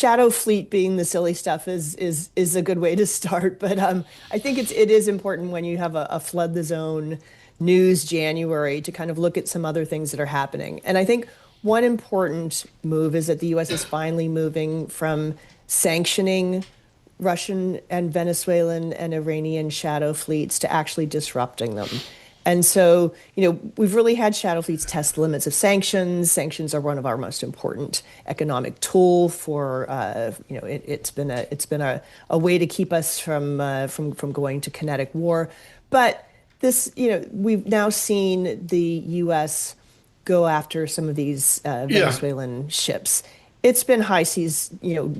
shadow fleet being the silly stuff is a good way to start. But I think it is important when you have a flood the zone news January to kind of look at some other things that are happening. And I think one important move is that the U.S. is finally moving from sanctioning Russian and Venezuelan and Iranian shadow fleets to actually disrupting them. And so, we've really had shadow fleets test the limits of sanctions. Sanctions are one of our most important economic tool for, it's been a way to keep us from going to kinetic war. But this, we've now seen the U.S. go after some of these Venezuelan ships. It's been high seas,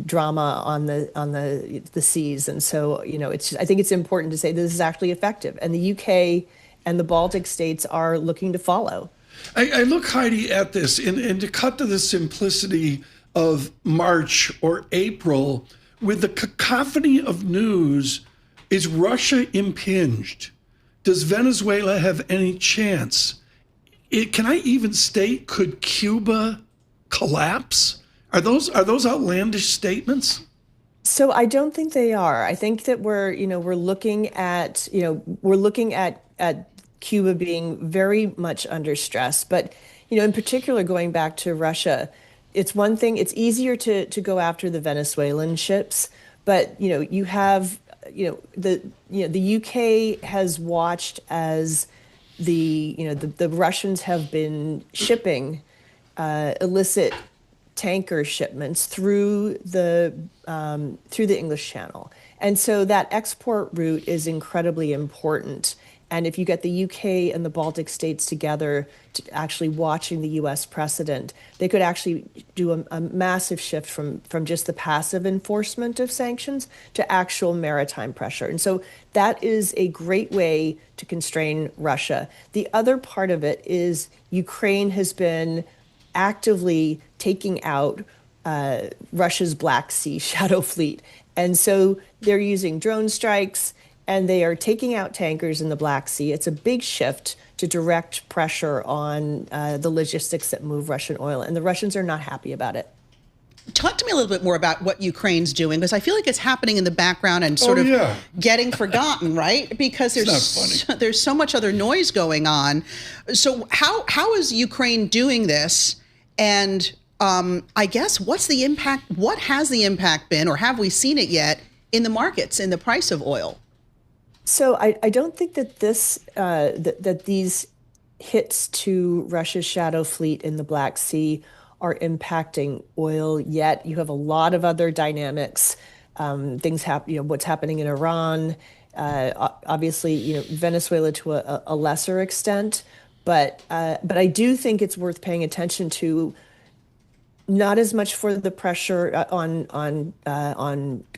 drama on the seas, and so I think it's important to say this is actually effective, and the UK and the Baltic states are looking to follow. I look, Heidi, at this, and to cut to the simplicity of March or April, with the cacophony of news, is Russia impinged? Does Venezuela have any chance? Can I even state, could Cuba collapse? Are those outlandish statements? So I don't think they are. I think that we're looking at Cuba being very much under stress. But in particular, going back to Russia, it's one thing. It's easier to go after the Venezuelan ships, but you have the UK has watched as the Russians have been shipping illicit tanker shipments through the English Channel. And so that export route is incredibly important. And if you get the UK and the Baltic states together to actually watching the US precedent, they could actually do a massive shift from just the passive enforcement of sanctions to actual maritime pressure. And so that is a great way to constrain Russia. The other part of it is Ukraine has been actively taking out Russia's Black Sea shadow fleet. And so they're using drone strikes and they are taking out tankers in the Black Sea. It's a big shift to direct pressure on the logistics that move Russian oil. And the Russians are not happy about it. Talk to me a little bit more about what Ukraine's doing, because I feel like it's happening in the background and sort of getting forgotten, right? Because there's so much other noise going on. So how is Ukraine doing this? And I guess what's the impact? What has the impact been, or have we seen it yet in the markets, in the price of oil? So I don't think that that these hits to Russia's shadow fleet in the Black Sea are impacting oil yet. You have a lot of other dynamics, things happen. What's happening in Iran, obviously, Venezuela to a lesser extent, but I do think it's worth paying attention to. Not as much for the pressure on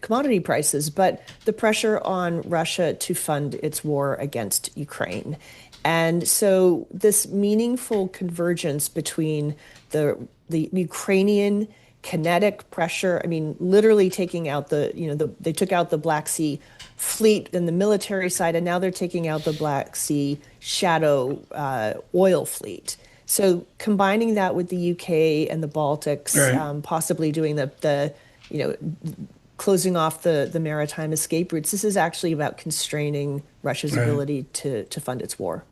commodity prices, but the pressure on Russia to fund its war against Ukraine. And so this meaningful convergence between the Ukrainian kinetic pressure, I mean, literally taking out they took out the Black Sea fleet in the military side, and now they're taking out the Black Sea shadow oil fleet. So combining that with the UK and the Baltics, right, possibly doing the closing off the maritime escape routes, this is actually about constraining Russia's ability to fund its war.